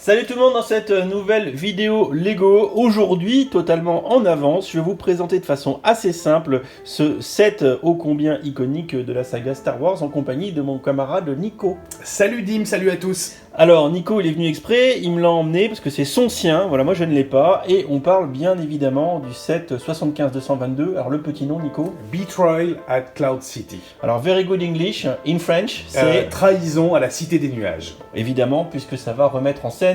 Salut tout le monde dans cette nouvelle vidéo Lego. Aujourd'hui, totalement en avance, je vais vous présenter de façon assez simple ce set ô combien iconique de la saga Star Wars en compagnie de mon camarade Nico. Salut Dim, salut à tous. Alors Nico il est venu exprès, il me l'a emmené parce que c'est son sien, voilà moi je ne l'ai pas, et on parle bien évidemment du set 75-222, alors le petit nom Nico? Betrayal at Cloud City. Alors very good English, in French, c'est... trahison à la Cité des Nuages. Évidemment, puisque ça va remettre en scène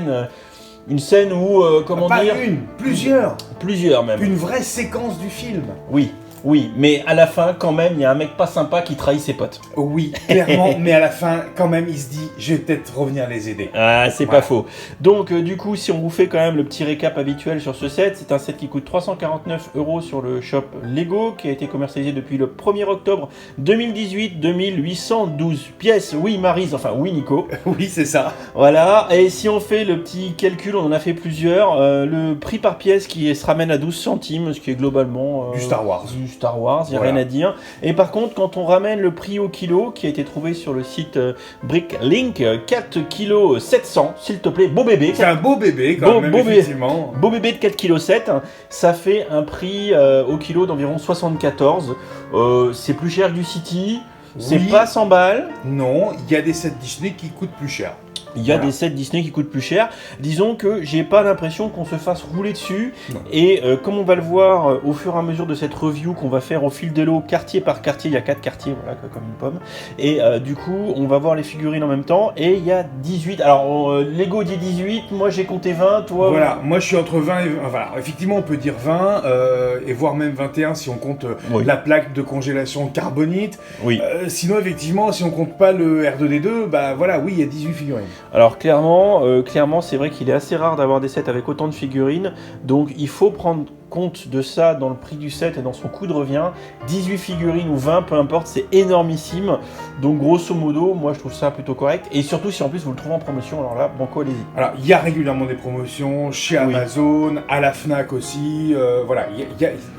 une scène où, comment Pas dire... une, plusieurs. Plusieurs même. Une vraie séquence du film. Oui, mais à la fin, quand même, il y a un mec pas sympa qui trahit ses potes. Oui, clairement, mais à la fin, quand même, il se dit, je vais peut-être revenir les aider. Ah, c'est pas faux. Donc, du coup, si on vous fait quand même le petit récap habituel sur ce set, c'est un set qui coûte 349 € sur le shop Lego, qui a été commercialisé depuis le 1er octobre 2018, 2812 pièces. Oui, Maryse, enfin, oui, Nico. Oui, c'est ça. Voilà, et si on fait le petit calcul, on en a fait plusieurs, le prix par pièce qui se ramène à 12 centimes, ce qui est globalement... Du Star Wars. Du Star Wars, il n'y a rien à dire. Et par contre, quand on ramène le prix au kilo, qui a été trouvé sur le site Bricklink, 4 kg 700, s'il te plaît, beau bébé. C'est un beau bébé quand même, effectivement. Beau bébé de 4 kg 7, ça fait un prix au kilo d'environ 74. C'est plus cher que du City, c'est pas 100 balles. Non, il y a des sets Disney qui coûtent plus cher. Il y a des sets Disney qui coûtent plus cher. Disons que j'ai pas l'impression qu'on se fasse rouler dessus. Non. Et comme on va le voir au fur et à mesure de cette review qu'on va faire au fil de l'eau, quartier par quartier, il y a 4 quartiers, voilà, comme une pomme. Et du coup, on va voir les figurines en même temps. Et il y a 18. Alors, Lego dit 18, moi j'ai compté 20, toi... Voilà, moi je suis entre 20 et... Voilà, effectivement, on peut dire 20, et voire même 21 si on compte la plaque de congélation carbonite. Oui. Sinon, effectivement, si on compte pas le R2D2, bah voilà, oui, il y a 18 figurines. Alors clairement, c'est vrai qu'il est assez rare d'avoir des sets avec autant de figurines, donc il faut prendre compte de ça dans le prix du set et dans son coût de revient. 18 figurines ou 20, peu importe, c'est énormissime. Donc grosso modo, moi je trouve ça plutôt correct. Et surtout si en plus vous le trouvez en promotion, alors là, banco, allez-y. Alors il y a régulièrement des promotions chez Amazon, à la Fnac aussi. Voilà, il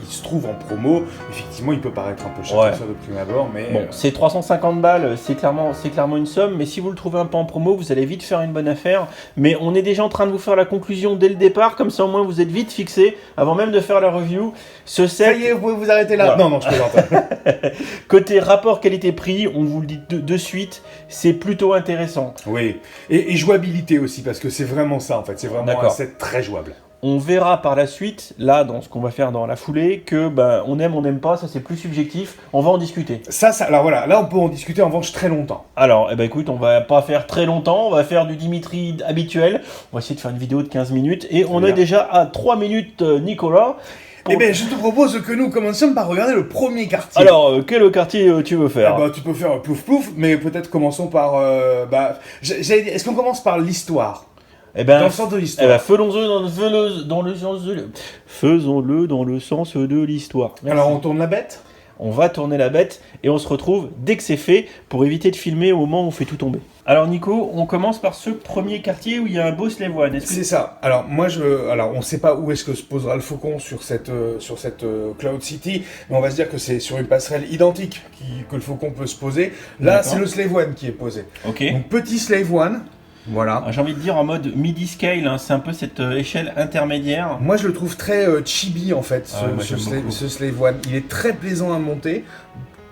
se trouve en promo. Effectivement, il peut paraître un peu cher de prime abord, mais... Bon, c'est 350 balles, c'est clairement une somme, mais si vous le trouvez un peu en promo, vous allez vite faire une bonne affaire. Mais on est déjà en train de vous faire la conclusion dès le départ, comme ça au moins vous êtes vite fixé, avant même de faire la review. Ce set... Ça y est, vous pouvez vous arrêter là. Voilà. Non, je plaisante. Côté rapport qualité-prix, on vous le dit de suite, c'est plutôt intéressant. Oui, et jouabilité aussi, parce que c'est vraiment ça en fait, c'est vraiment un set très jouable. On verra par la suite, là, dans ce qu'on va faire dans la foulée, que on aime, on n'aime pas, ça c'est plus subjectif, on va en discuter. Alors voilà, là on peut en discuter en revanche très longtemps. Alors, écoute, on va pas faire très longtemps, on va faire du Dimitri habituel, on va essayer de faire une vidéo de 15 minutes, et on est déjà à 3 minutes, Nicolas. Eh bien, je te propose que nous commencions par regarder le premier quartier. Alors, quel quartier tu veux faire? Tu peux faire plouf plouf, mais peut-être commençons par... Est-ce qu'on commence par l'histoire? Dans le sens de l'histoire. Faisons-le dans le sens de l'histoire. Alors, on tourne la bête? On va tourner la bête et on se retrouve dès que c'est fait pour éviter de filmer au moment où on fait tout tomber. Alors Nico, on commence par ce premier quartier où il y a un beau Slave One. C'est ça. Alors on ne sait pas où est-ce que se posera le faucon sur cette Cloud City, mais on va se dire que c'est sur une passerelle identique que le faucon peut se poser. Là, c'est le Slave One qui est posé. Ok. Donc petit Slave One. Voilà. J'ai envie de dire en mode midi scale, hein, c'est un peu cette échelle intermédiaire. Moi je le trouve très chibi en fait, ce Slave One. Il est très plaisant à monter,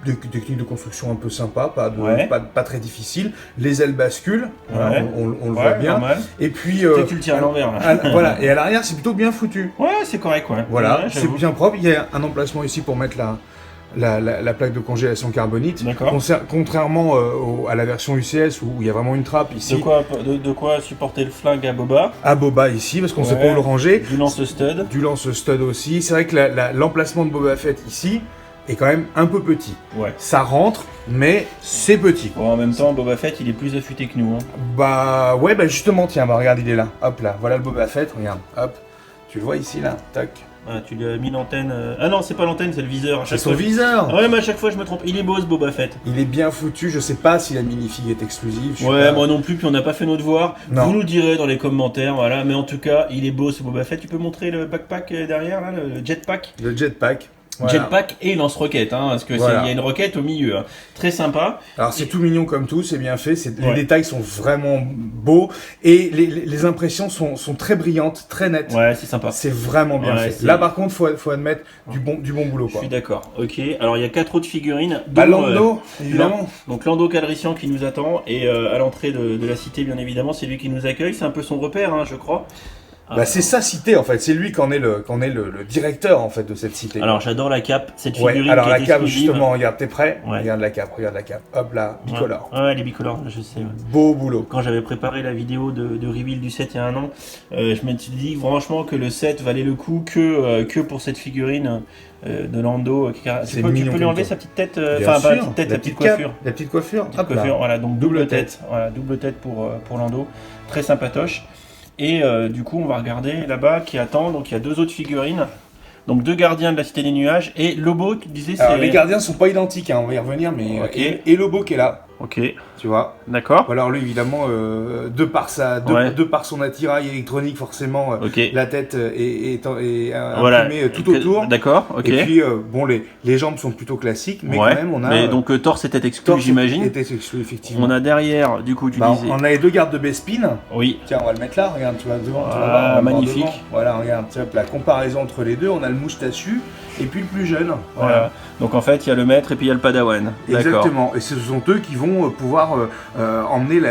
des techniques de construction un peu sympa, pas très difficile. Les ailes basculent, on le voit bien. Et puis tu le tires à l'envers là. Voilà, et à l'arrière c'est plutôt bien foutu. Ouais, c'est correct Voilà, c'est bien propre. Il y a un emplacement ici pour mettre la plaque de congélation carbonite. Contrairement à la version UCS où il y a vraiment une trappe ici. De quoi supporter le flingue à Boba. À Boba ici, parce qu'on ne sait pas où le ranger. Du lance-stud. Du lance-stud aussi. C'est vrai que l'emplacement de Boba Fett ici est quand même un peu petit. Ouais. Ça rentre, mais c'est petit. Bon, en même temps, Boba Fett, il est plus affûté que nous. Justement, tiens, regarde, il est là. Hop là, voilà le Boba Fett, regarde, hop. Tu le vois ici, là, tac. Ah, tu lui as mis l'antenne. Ah non, c'est pas l'antenne, c'est le viseur. C'est son viseur. Ah ouais, mais à chaque fois je me trompe. Il est beau ce Boba Fett. Il est bien foutu. Je sais pas si la minifig est exclusive. Moi non plus. Puis on n'a pas fait nos devoirs. Non. Vous nous direz dans les commentaires, voilà. Mais en tout cas, il est beau ce Boba Fett. Tu peux montrer le backpack derrière là, le jetpack. Le jetpack. Jetpack et lance-roquette, hein, parce que il y a une roquette au milieu, hein. Très sympa. Alors c'est tout mignon comme tout, c'est bien fait, les détails sont vraiment beaux et les impressions sont très brillantes, très nettes. Ouais, c'est sympa. C'est vraiment bien fait. Là par contre, faut admettre du bon boulot. Je suis d'accord. Ok. Alors il y a 4 autres figurines. Lando, évidemment. Donc Lando Calrissian qui nous attend et à l'entrée de la cité, bien évidemment, c'est lui qui nous accueille. C'est un peu son repère, hein, je crois. C'est sa cité en fait, c'est lui qu'en est le directeur en fait de cette cité. Alors j'adore la cape, cette figurine. Alors qui la est cape exclusive. justement, regarde, t'es prêt? Regarde la cape. Hop là, bicolore. Ouais, les bicolores, je sais. Ouais. Beau boulot. Quand j'avais préparé la vidéo de reveal du set il y a un an, je me suis dit franchement que le set valait le coup que pour cette figurine de Lando. Tu peux lui enlever sa petite tête, enfin pas la petite tête, la petite coiffure. La petite coiffure. Petite coiffure, voilà, donc double tête. Voilà, double tête pour Lando. Très sympatoche. Et du coup, on va regarder là-bas qui attend. Donc, il y a 2 autres figurines. Donc, 2 gardiens de la Cité des Nuages. Et Lobo, tu disais, c'est... Les gardiens sont pas identiques, hein, on va y revenir, mais... Okay. Et Lobo qui est là. Ok. Tu vois. D'accord. Alors lui, évidemment, de par son attirail électronique, forcément, la tête est imprimée tout autour. D'accord, ok. Et puis, les jambes sont plutôt classiques, mais quand même, on a... Mais donc, torse était exclu, j'imagine. Était exclu, effectivement. On a derrière, du coup, tu disais... On a les 2 gardes de Bespin. Oui. Tiens, on va le mettre là, regarde, tu vois, devant. Ah, magnifique. Voilà, regarde, la comparaison entre les deux, on a le moustachu et puis le plus jeune. Voilà. Donc en fait, il y a le maître et puis il y a le padawan. Exactement. Et ce sont eux qui vont pouvoir emmener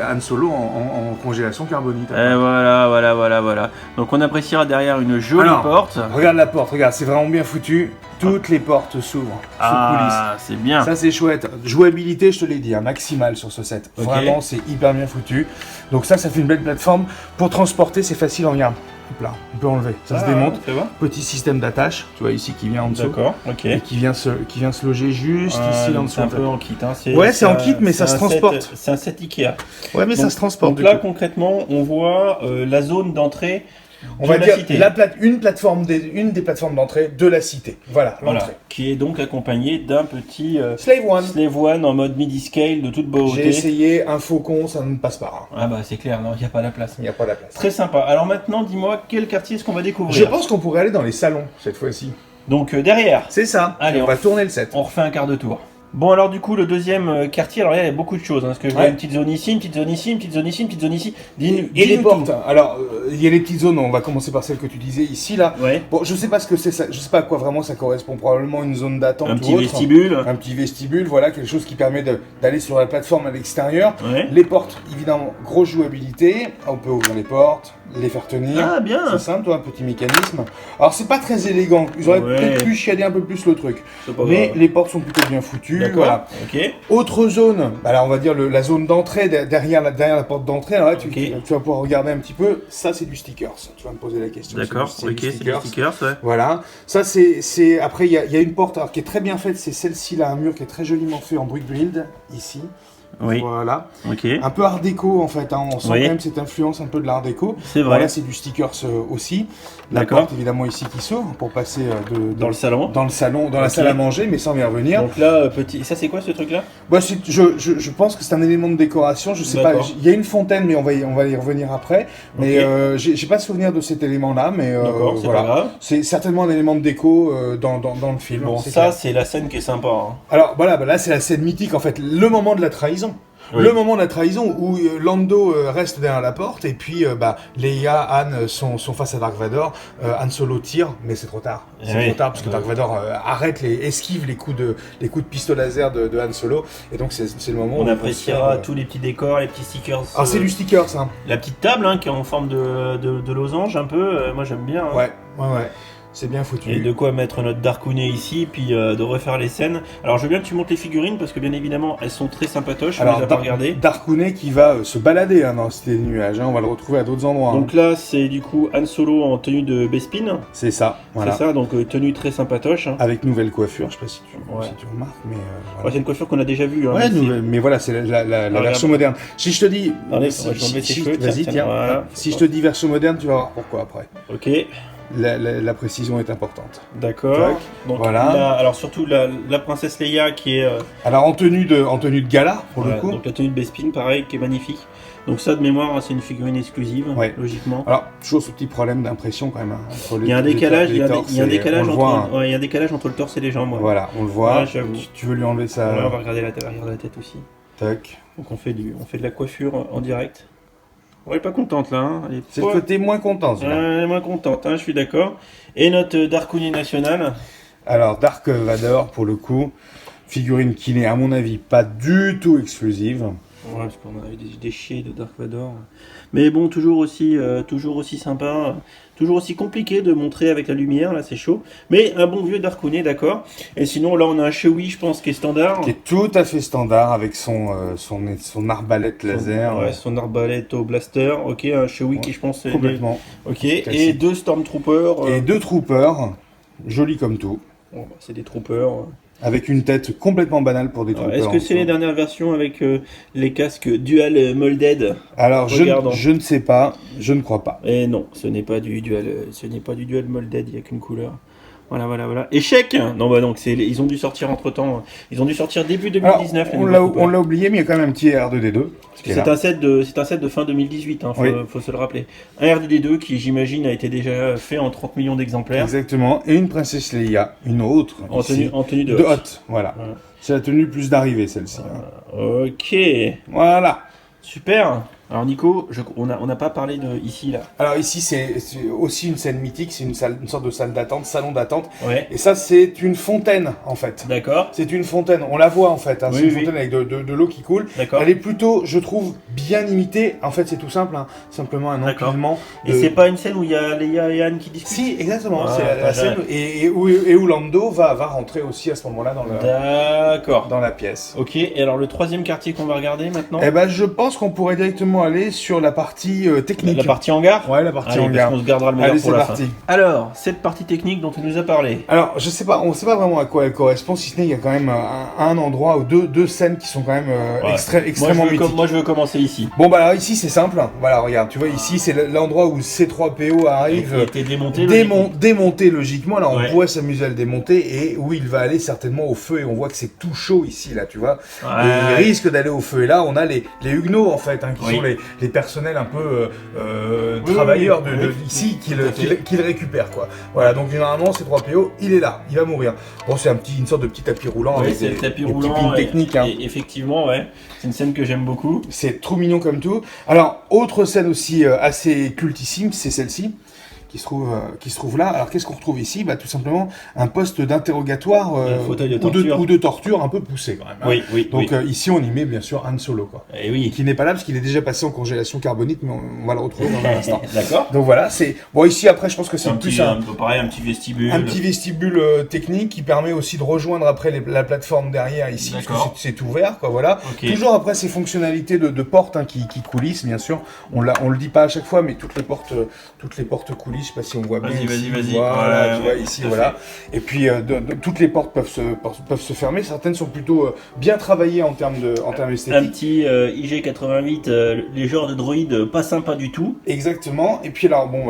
Han Solo en congélation carbonique. Et voilà. Donc on appréciera derrière une jolie porte. Regarde la porte, regarde, c'est vraiment bien foutu. Toutes les portes s'ouvrent sous coulisses. C'est bien. Ça c'est chouette. Jouabilité, je te l'ai dit, maximale sur ce set. Vraiment, c'est hyper bien foutu. Donc ça fait une belle plateforme. Pour transporter, c'est facile, regarde. Hop là, on peut enlever, ça se démonte. Petit système d'attache, tu vois ici qui vient en dessous. D'accord, ok. Et qui vient se loger juste ici en dessous. C'est un peu en kit. Hein. C'est en kit, mais ça se transporte. C'est un set Ikea. Ouais, mais ça se transporte. Donc là, concrètement, on voit la zone d'entrée. On va dire une des plateformes d'entrée de la cité. Voilà, l'entrée. Qui est donc accompagnée d'un petit Slave One en mode midi-scale de toute beauté. J'ai essayé, un faucon, ça ne passe pas. Ah bah c'est clair, non, il n'y a pas la place. Il n'y a pas la place. Très sympa. Alors maintenant, dis-moi, quel quartier est-ce qu'on va découvrir? Je pense qu'on pourrait aller dans les salons, cette fois-ci. Donc derrière. C'est ça. Allez, on va tourner le set. On refait un quart de tour. Bon alors du coup le deuxième quartier, alors là il y a beaucoup de choses, hein, parce que je vois une petite zone ici, une petite zone ici, une petite zone ici, une petite zone ici. Et les portes. Alors il y a les petites zones, on va commencer par celle que tu disais ici là. Bon, je sais pas ce que c'est ça, je sais pas à quoi vraiment ça correspond, probablement une zone d'attente ou autre. Un petit vestibule, voilà, quelque chose qui permet d'aller sur la plateforme à l'extérieur. Les portes, évidemment, grosse jouabilité, on peut ouvrir les portes, les faire tenir. Ah bien. C'est simple, un petit mécanisme. Alors c'est pas très élégant, ils auraient peut-être pu chiader un peu plus le truc. Mais les portes sont plutôt bien foutues. Voilà. Autre zone, alors on va dire la zone d'entrée derrière la porte d'entrée. Alors là, tu vas pouvoir regarder un petit peu. Ça, c'est du stickers. Tu vas me poser la question. D'accord. C'est du stickers. Voilà. Ça, c'est après il y a une porte qui est très bien faite. C'est celle-ci là, un mur qui est très joliment fait en brick build ici. Voilà. Un peu art déco en fait, hein. On sent quand même cette influence un peu de l'art déco. C'est vrai. Voilà, c'est du stickers aussi. La porte évidemment ici qui s'ouvre pour passer dans le salon. Dans la salle à manger, mais sans y revenir. Donc là, ça c'est quoi ce truc là? Je pense que c'est un élément de décoration. Je sais pas. Il y a une fontaine, mais on va y revenir après. Mais j'ai pas souvenir de cet élément là, mais c'est pas grave. C'est certainement un élément de déco dans le film. Bon, ça c'est la scène qui est sympa. Hein. Alors voilà, là c'est la scène mythique en fait, le moment de la trahison. Le moment de la trahison où Lando reste derrière la porte et puis Leia, Han sont face à Dark Vador. Han Solo tire, mais c'est trop tard. C'est trop tard parce que Dark Vador esquive les coups de pistolet laser de Han Solo. Et donc c'est le moment où on appréciera tous les petits décors, les petits stickers. Ah, c'est du sticker ça. La petite table qui est en forme de losange un peu. Moi j'aime bien. Ouais. C'est bien foutu. Et de quoi mettre notre Darkounet ici, puis de refaire les scènes. Alors je veux bien que tu montes les figurines, parce que bien évidemment, elles sont très sympatoches, on les a pas regardées. Darkounet qui va se balader dans la Cité des Nuages, on va le retrouver à d'autres endroits. Donc là, c'est du coup Han Solo en tenue de Bespin. C'est ça, voilà. C'est ça, donc tenue très sympatoche. Avec nouvelle coiffure, je sais pas si tu remarques, mais... c'est une coiffure qu'on a déjà vue. Mais voilà, c'est la version moderne. Si je te dis... Vas-y, tiens. Voilà. Si je te dis version moderne, tu vas voir pourquoi après. Ok. La précision est importante. D'accord. Donc voilà. Alors surtout la princesse Leia qui est... Alors en tenue de gala pour le coup. Donc la tenue de Bespin, pareil, qui est magnifique. Donc ça, de mémoire, c'est une figurine exclusive, logiquement. Alors, toujours ce petit problème d'impression quand même. Entre il y a un décalage, il y a un décalage entre le torse et les jambes. Voilà, on le voit. Ouais, tu veux lui enlever ça? On va regarder l'arrière de la tête aussi. Tac. Donc on fait de la coiffure en direct. Elle est pas contente là. Hein. C'est le côté moins content. Elle est moins contente, hein, je suis d'accord. Et notre Darkuni national. Alors Dark Vador, pour le coup, figurine qui n'est à mon avis pas du tout exclusive. Ouais, parce qu'on a eu des déchets de Dark Vador. Mais bon, toujours aussi sympa, toujours aussi compliqué de montrer avec la lumière, là c'est chaud. Mais un bon vieux Darkuni, d'accord. Et sinon, là on a un Chewie, je pense, qui est standard. Qui est tout à fait standard avec son arbalète laser. Ouais, son arbalète au blaster. Ok, un Chewie qui, je pense, complètement. Ok, classique. Et 2 Stormtroopers. Et 2 Troopers, jolis comme tout. Bon, bah, c'est des Troopers. Avec une tête complètement banale pour des troopers. Est-ce que c'est les dernières versions avec les casques dual molded? Alors je ne sais pas, je ne crois pas. Et non, ce n'est pas du dual molded, il n'y a qu'une couleur. Voilà. Échec. Non bah donc ils ont dû sortir entre temps. Ils ont dû sortir début 2019. Alors, on l'a oublié, mais il y a quand même un petit R2D2. C'est un set de fin 2018. Hein, faut se le rappeler. Un R2D2 qui j'imagine a été déjà fait en 30 millions d'exemplaires. Exactement. Et une princesse Leia, une autre. En tenue de hot. Voilà. C'est la tenue plus d'arrivée celle-ci. Ok. Voilà. Super. Alors Nico, on n'a pas parlé de ici là. Alors ici c'est aussi une scène mythique, c'est une sorte de salle d'attente, salon d'attente. Ouais. Et ça c'est une fontaine en fait. D'accord. C'est une fontaine, on la voit en fait. Hein. C'est une fontaine avec de l'eau qui coule. D'accord. Elle est plutôt, je trouve, bien imitée. En fait c'est tout simple, hein. Simplement un empilement. Et c'est pas une scène où il y a Leia et Anne qui discutent? Si, exactement. C'est la scène et où Lando va rentrer aussi à ce moment-là dans la pièce. Ok. Et alors le troisième quartier qu'on va regarder maintenant? Eh ben je pense qu'on pourrait directement aller sur la partie technique. La partie hangar? Ouais, la partie hangar. On se gardera le meilleur pour la fin. Parti. Alors, cette partie technique dont tu nous as parlé. Alors, je sais pas, on sait pas vraiment à quoi elle correspond, si ce n'est qu'il y a quand même un endroit ou deux scènes qui sont quand même extrêmement mythiques. Moi, je veux commencer ici. Bon, bah alors ici, c'est simple. Voilà, regarde, tu vois, ici, c'est l'endroit où C3PO arrive. Il a été démonté logiquement. Là, on pourrait s'amuser à le démonter et où il va aller certainement au feu. Et on voit que c'est tout chaud ici, là, tu vois. Et il risque d'aller au feu. Et là, on a les Huguenots, en fait, hein, qui sont les personnels un peu travailleurs ici qui le récupèrent, quoi. Voilà, donc généralement C3PO il est là, il va mourir. Bon, c'est une sorte de petit tapis roulant avec des petits pins techniques. Hein. Et effectivement, c'est une scène que j'aime beaucoup. C'est trop mignon comme tout. Alors, autre scène aussi assez cultissime, c'est celle-ci. Qui se trouve là. Alors qu'est-ce qu'on retrouve ici? Bah tout simplement un poste d'interrogatoire ou de torture un peu poussé quand même. Hein. Oui. Donc ici on y met bien sûr Han Solo quoi. Et oui. Qui n'est pas là parce qu'il est déjà passé en congélation carbonique, mais on va le retrouver dans un instant. D'accord. Donc voilà, c'est bon ici après je pense que c'est un petit vestibule. Un petit vestibule technique qui permet aussi de rejoindre après la plateforme derrière ici parce que c'est ouvert quoi voilà. Okay. Toujours après ces fonctionnalités de portes hein, qui coulissent bien sûr. On le dit pas à chaque fois mais toutes les portes coulissent. Je sais pas si on voit bien. Vas-y. Voilà, tu vois ici, voilà. Et puis toutes les portes peuvent se fermer. Certaines sont plutôt bien travaillées en termes esthétiques. Un petit IG-88, les genres de droïdes pas sympa du tout. Exactement. Et puis alors bon,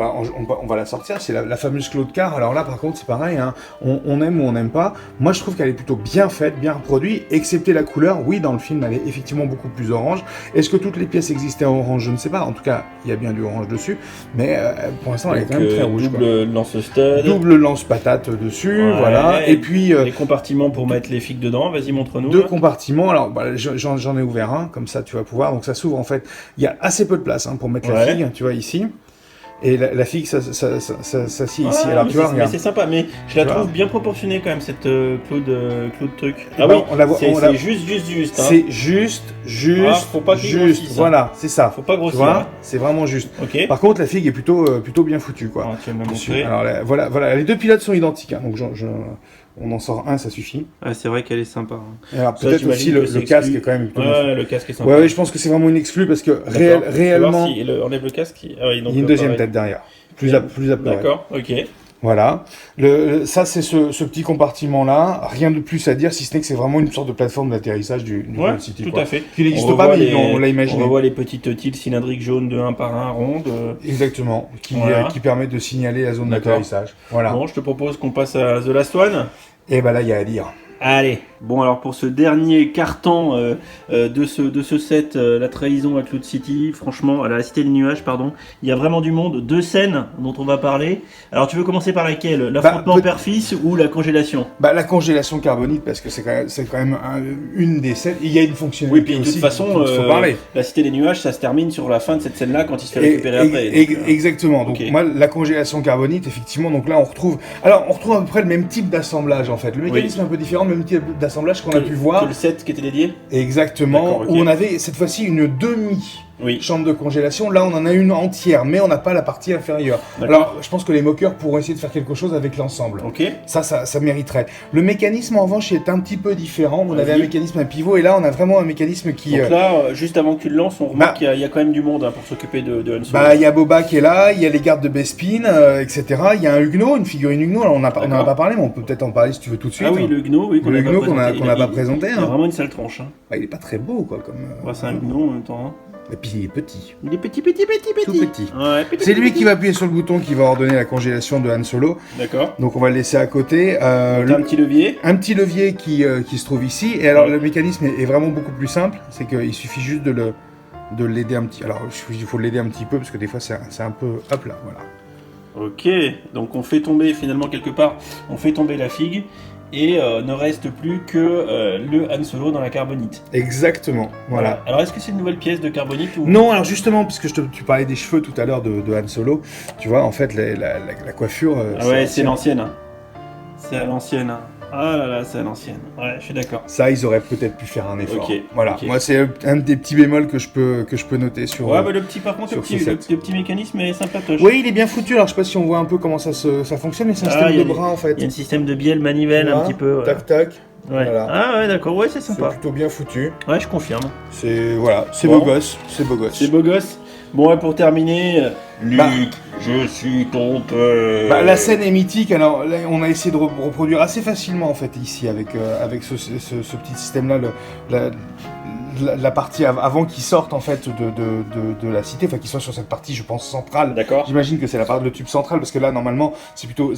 on va la sortir. C'est la fameuse Claude Car. Alors là, par contre, c'est pareil. Hein. On aime ou on n'aime pas. Moi, je trouve qu'elle est plutôt bien faite, bien reproduite, excepté la couleur. Oui, dans le film, elle est effectivement beaucoup plus orange. Est-ce que toutes les pièces existaient en orange? Je ne sais pas. En tout cas, il y a bien du orange dessus. Mais pour l'instant, elle est quand même très rouge. Double lance-stud. Double lance-patate dessus, voilà. Et puis... les compartiments pour mettre les figues dedans, vas-y, montre-nous. 2 compartiments, alors bah, j'en ai ouvert un, comme ça tu vas pouvoir. Donc ça s'ouvre en fait, il y a assez peu de place hein, pour mettre la figue, tu vois ici. Et la figue, ça s'assied ici. Alors tu vois, regarde. C'est sympa, mais je la trouve bien proportionnée quand même, cette Claude truc. Ah oui, on la voit. C'est juste. Hein. C'est juste. Faut pas juste. Voilà, c'est ça. Faut pas grossir. Tu vois, c'est vraiment juste. Okay. Par contre, la figue est plutôt bien foutue, quoi. Ah, tu vas me montrer. Alors voilà, les 2 pilotes sont identiques. Hein, donc on en sort un, ça suffit. Ah, c'est vrai qu'elle est sympa. Hein. Alors peut-être aussi le casque est quand même. Ouais, le casque est sympa. Ouais, je pense que c'est vraiment une exclue parce que réellement. Si enlève le casque. Ah, oui, donc, il y a une deuxième tête derrière. Plus à D'accord, ok. Voilà. Ça, c'est ce petit compartiment-là. Rien de plus à dire, si ce n'est que c'est vraiment une sorte de plateforme d'atterrissage du Gold City. Tout à fait. Qui n'existe pas, mais on l'a imaginé. On revoit les petites tiles cylindriques jaunes de 1 par 1 rondes. Exactement. Qui permettent de signaler la zone d'atterrissage. Voilà. Bon, je te propose qu'on passe à The Last One. Et bah là, il y a à dire. Allez, Bon, alors pour ce dernier carton de ce set, la trahison à Cloud City, franchement, à la Cité des Nuages, pardon, il y a vraiment du monde. 2 scènes dont on va parler. Alors, tu veux commencer par laquelle? L'affrontement père-fils ou la congélation? La congélation carbonite, parce que c'est quand même une des scènes. Il y a une fonctionnalité. Oui, puis de toute façon, la Cité des Nuages, ça se termine sur la fin de cette scène-là quand il se fait récupérer après. Exactement. Donc, moi, la congélation carbonite, effectivement, donc là, on retrouve à peu près le même type d'assemblage, en fait. Le mécanisme est un peu différent, le même type d'assemblage qu'on a pu voir. Que le set qui était dédié. Exactement, où on avait cette fois-ci une chambre de congélation. Là, on en a une entière, mais on n'a pas la partie inférieure. Alors, je pense que les moqueurs pourront essayer de faire quelque chose avec l'ensemble. Ça mériterait. Le mécanisme, en revanche, est un petit peu différent. On avait un mécanisme à pivot, et là, on a vraiment un mécanisme qui... Donc là, juste avant que tu le lances, on remarque qu'il y a quand même du monde pour s'occuper de Han Solo. Il y a Boba qui est là, il y a les gardes de Bespin, etc. Il y a un Huguenot, une figurine Huguenot. Alors, on n'en a pas parlé, mais on peut peut-être en parler si tu veux tout de suite. Ah oui, le Huguenot, oui, qu'on n'a pas présenté. Il a vraiment une sale tronche. Il est pas très beau, quoi. C'est un Huguenot en même temps. Et puis il est petit. Il est petit. Tout petit. Ouais, c'est lui qui va appuyer sur le bouton qui va ordonner la congélation de Han Solo. D'accord. Donc on va le laisser à côté. Un petit levier. Un petit levier qui se trouve ici. Et alors le mécanisme est vraiment beaucoup plus simple. C'est qu'il suffit juste de l'aider un petit. Alors il faut l'aider un petit peu parce que des fois c'est un peu. Hop là, voilà. Ok. Donc on fait tomber finalement quelque part. On fait tomber la figue. Et ne reste plus que le Han Solo dans la carbonite. Exactement, voilà. Alors est-ce que c'est une nouvelle pièce de carbonite ou... Non, alors justement, puisque tu parlais des cheveux tout à l'heure de Han Solo, tu vois, en fait, la coiffure... c'est l'ancienne. C'est à l'ancienne. Ah là là, c'est à l'ancienne. Ouais, je suis d'accord. Ça, ils auraient peut-être pu faire un effort. Voilà. Okay. Moi, c'est un des petits bémols que je peux noter sur. Ouais, le petit, par contre, le petit mécanisme est sympatoche. Oui, il est bien foutu. Alors, je sais pas si on voit un peu comment ça fonctionne, mais c'est un système de bras en fait. Il y a un système de bielle manivelle un petit peu. Tac tac. Ouais. Voilà. Ah ouais, d'accord. Ouais, c'est sympa. C'est plutôt bien foutu. Ouais, je confirme. C'est beau gosse. C'est beau gosse. C'est beau gosse. Bon, et pour terminer, Luke, je suis ton père. La scène est mythique. Alors, là, on a essayé de reproduire assez facilement en fait ici avec ce petit système-là, la partie avant qu'ils sortent en fait de la cité, enfin qu'ils soient sur cette partie, je pense, centrale. D'accord. J'imagine que c'est le tube central parce que là normalement c'est plutôt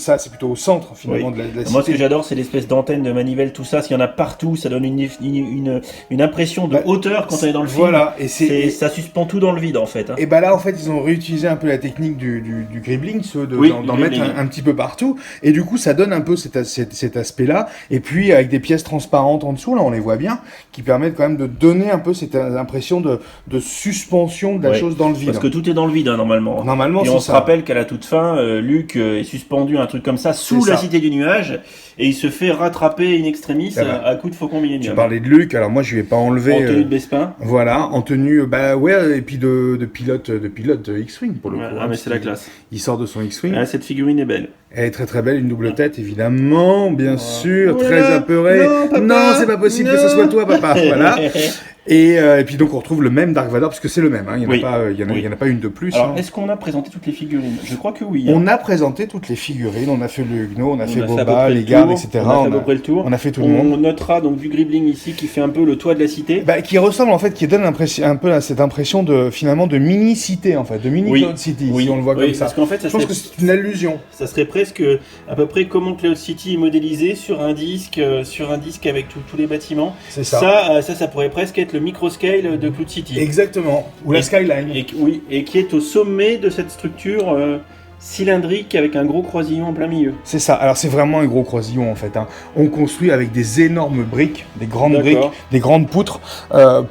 au centre finalement de la cité. Moi ce que j'adore c'est l'espèce d'antenne de manivelle, tout ça. S'il y en a partout, ça donne une impression de hauteur quand on est dans le film. Voilà, et ça suspend tout dans le vide en fait. Et là en fait ils ont réutilisé un peu la technique du gribbling, d'en mettre un petit peu partout, et du coup ça donne un peu cet aspect-là. Et puis avec des pièces transparentes en dessous, là on les voit bien, qui permettent quand même de donner un peu cette impression de suspension de la chose dans le vide. Parce que tout est dans le vide normalement. Et on se rappelle qu'à la toute fin, Luke est suspendu un truc comme ça sous la Cité du Nuage et il se fait rattraper in extremis à coup de Faucon Millenium. Tu parlais de Luke, alors moi je lui ai pas enlevé. En tenue de Bespin. Voilà, en tenue, et puis de pilote X-Wing pour le coup. Ah mais c'est la classe. Il sort de son X-Wing. Cette figurine est belle. Elle est très très belle, une double tête évidemment, bien sûr, très apeurée. Non, c'est pas possible que ce soit toi, papa. Voilà. Et puis donc on retrouve le même Dark Vador parce que c'est le même. Il y en a pas une de plus. Alors est-ce qu'on a présenté toutes les figurines? Je crois que oui. On a présenté toutes les figurines. On a fait le Huguenot, on a fait Boba, les gardes, etc. On a fait à peu près le tour. On a fait tout le monde. On notera donc du gribbling ici qui fait un peu le toit de la cité. Qui ressemble en fait, qui donne un peu cette impression de mini-cité en fait, de mini-Cloud City, si on le voit comme ça. Parce qu'en fait, je pense que c'est une allusion. Ça serait presque à peu près comment Cloud City est modélisé sur un disque avec tous les bâtiments. C'est ça. Ça pourrait presque être le microscale de Cloud City. Exactement. Ou la skyline. Et qui est au sommet de cette structure cylindrique avec un gros croisillon en plein milieu. C'est ça. Alors c'est vraiment un gros croisillon en fait. On construit avec des énormes briques, des grandes briques, des grandes poutres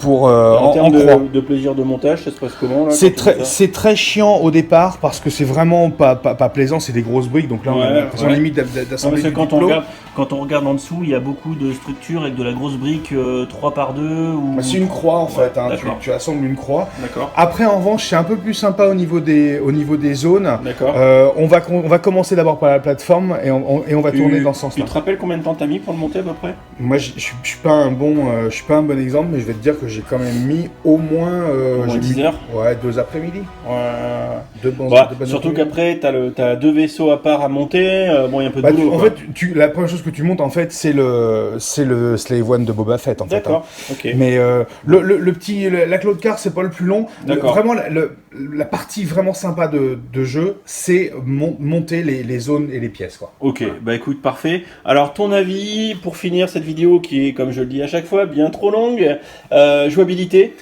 pour en termes de plaisir de montage, ça se passe comment là? C'est très chiant au départ parce que c'est vraiment pas plaisant. C'est des grosses briques, donc là on a l'impression limite d'assembler du diplôme. Quand on regarde en dessous, il y a beaucoup de structures avec de la grosse brique 3x2 ou... c'est une croix en fait, tu assembles une croix. D'accord. Après en revanche c'est un peu plus sympa au niveau des zones. D'accord. On va commencer d'abord par la plateforme et on va tourner dans ce sens-là. Tu te rappelles combien de temps t'as mis pour le monter à peu près? Moi je suis pas un bon exemple, mais je vais te dire que j'ai quand même mis au moins 10 heures. Ouais, 2 après-midi. Surtout qu'après t'as 2 vaisseaux à part à monter, il y a un peu de boulot. En fait, la première chose que tu montes, en fait, c'est le Slave One de Boba Fett, en fait. D'accord, ok. Mais la Cloud Car, c'est pas le plus long. Vraiment, la partie vraiment sympa de jeu, c'est monter les zones et les pièces, quoi. Ok, bah écoute, parfait. Alors, ton avis, pour finir cette vidéo, qui est, comme je le dis à chaque fois, bien trop longue, jouabilité?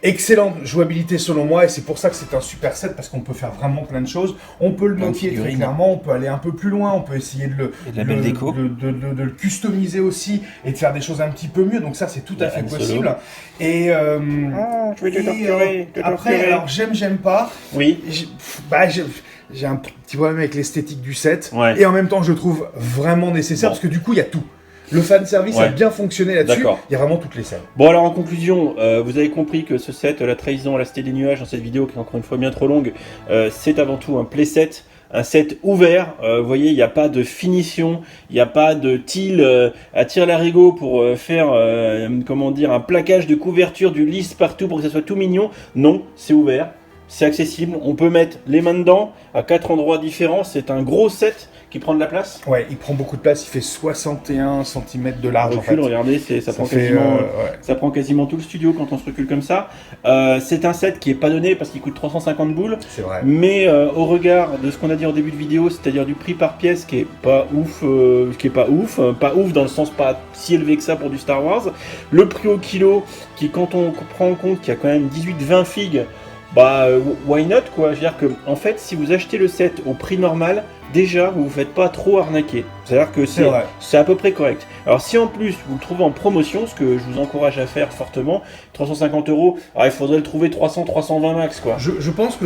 Excellente jouabilité selon moi, et c'est pour ça que c'est un super set, parce qu'on peut faire vraiment plein de choses. On peut le modifier très clairement, on peut aller un peu plus loin, on peut essayer de le customiser aussi, et de faire des choses un petit peu mieux, donc ça c'est tout à fait possible. Et, après, alors j'aime pas. Oui. J'ai un petit problème avec l'esthétique du set, et en même temps je le trouve vraiment nécessaire, parce que du coup il y a tout. Le fanservice a bien fonctionné là-dessus, il y a vraiment toutes les scènes. Bon alors en conclusion, vous avez compris que ce set, la trahison à la Cité des Nuages, dans cette vidéo qui est encore une fois bien trop longue, c'est avant tout un playset, un set ouvert. Vous voyez, il n'y a pas de finition, il n'y a pas de til à tire-larigot pour faire, comment dire, un plaquage de couverture du lisse partout pour que ça soit tout mignon. Non, c'est ouvert, c'est accessible, on peut mettre les mains dedans à 4 endroits différents, c'est un gros set qui prend de la place. Ouais, il prend beaucoup de place, il fait 61 cm de large en fait. Regardez, ça prend quasiment tout le studio quand on se recule comme ça. C'est un set qui est pas donné parce qu'il coûte 350 boules. C'est vrai. Mais au regard de ce qu'on a dit en début de vidéo, c'est-à-dire du prix par pièce qui est pas ouf, pas ouf dans le sens pas si élevé que ça pour du Star Wars. Le prix au kilo qui, quand on prend en compte qu'il y a quand même 18-20 figues, bah why not quoi. Je veux dire que en fait, si vous achetez le set au prix normal, déjà vous vous faites pas trop arnaquer. C'est-à-dire que c'est à peu près correct. Alors si en plus vous le trouvez en promotion, ce que je vous encourage à faire fortement, 350 €, alors il faudrait le trouver 300-320 max quoi. Je pense que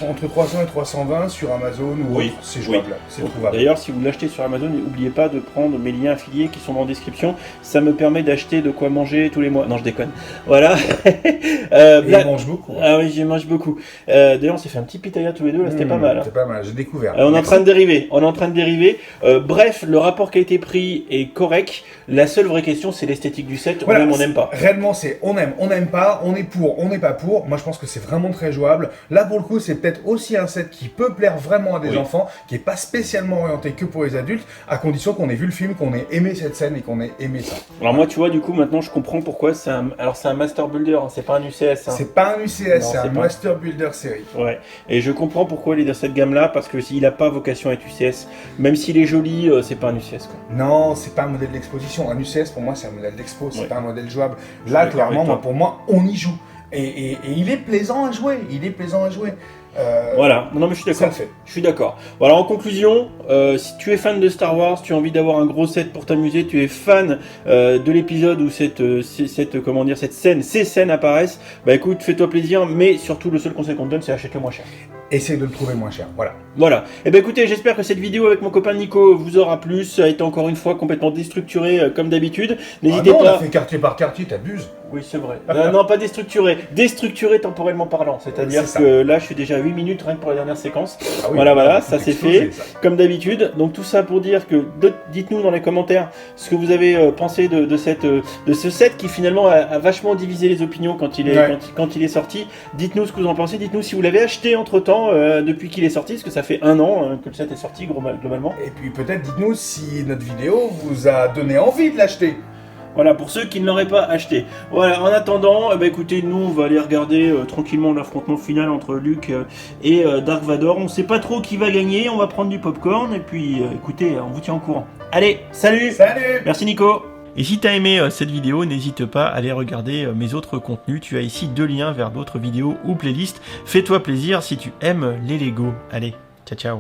entre 300 et 320 sur Amazon ou autre, c'est jouable, c'est trouvable. D'ailleurs si vous l'achetez sur Amazon, n'oubliez pas de prendre mes liens affiliés qui sont dans la description. Ça me permet d'acheter de quoi manger tous les mois. Non je déconne. Voilà. Je mange beaucoup. Ah oui, je mange beaucoup. D'ailleurs on s'est fait un petit pitaya tous les deux, là c'était pas mal. C'était pas mal, j'ai découvert. On est en train de dériver. Bref, le rapport qui a été pris est correct. La seule vraie question, c'est l'esthétique du set. Voilà, on aime, on n'aime pas. Réellement, c'est on n'aime pas, on est pour, on n'est pas pour. Moi, je pense que c'est vraiment très jouable. Là, pour le coup, c'est peut-être aussi un set qui peut plaire vraiment à des enfants, qui n'est pas spécialement orienté que pour les adultes, à condition qu'on ait vu le film, qu'on ait aimé cette scène et qu'on ait aimé ça. Alors moi, tu vois, du coup, maintenant, je comprends pourquoi c'est un... Alors, c'est un Master Builder, hein, c'est pas un UCS. Hein. C'est pas un UCS, c'est un Master Builder série. Ouais, et je comprends pourquoi il est dans cette gamme-là, parce que s'il n'a pas vocation à être UCS, même s'il est joli, c'est pas un UCS, quoi. Non, c'est pas un modèle d'exposition. Un UCS, pour moi, c'est un modèle d'expo, c'est pas un modèle jouable. Là, clairement, pour moi, on y joue. Et il est plaisant à jouer. Voilà, non mais je suis d'accord. Je suis d'accord. Voilà, en conclusion, si tu es fan de Star Wars, tu as envie d'avoir un gros set pour t'amuser, tu es fan de l'épisode où ces scènes apparaissent, bah écoute, fais-toi plaisir, mais surtout le seul conseil qu'on te donne, c'est achète-le moins cher. Essaye de le trouver moins cher, voilà. Voilà. Et ben écoutez, j'espère que cette vidéo avec mon copain Nico vous aura plu. Ça a été encore une fois complètement déstructuré comme d'habitude. N'hésitez pas. On a fait quartier par quartier, t'abuses. Oui, c'est vrai. Non, pas déstructuré. Déstructuré temporellement parlant. C'est-à-dire que là, je suis déjà à 8 minutes rien que pour la dernière séquence. Ah oui, voilà, ça c'est fait. Comme d'habitude. Donc tout ça pour dire que dites-nous dans les commentaires ce que vous avez pensé de ce set qui finalement a vachement divisé les opinions quand il est sorti. Dites-nous ce que vous en pensez. Dites-nous si vous l'avez acheté entre-temps depuis qu'il est sorti, parce que ça fait 1 an que le set est sorti globalement. Et puis peut-être dites-nous si notre vidéo vous a donné envie de l'acheter. Voilà, pour ceux qui ne l'auraient pas acheté. Voilà, en attendant, écoutez, nous on va aller regarder tranquillement l'affrontement final entre Luke et Dark Vador. On ne sait pas trop qui va gagner, on va prendre du popcorn et puis écoutez, on vous tient au courant. Allez, salut. Merci Nico. Et si tu as aimé cette vidéo, n'hésite pas à aller regarder mes autres contenus. Tu as ici 2 liens vers d'autres vidéos ou playlists. Fais-toi plaisir si tu aimes les Lego. Allez, ciao ciao.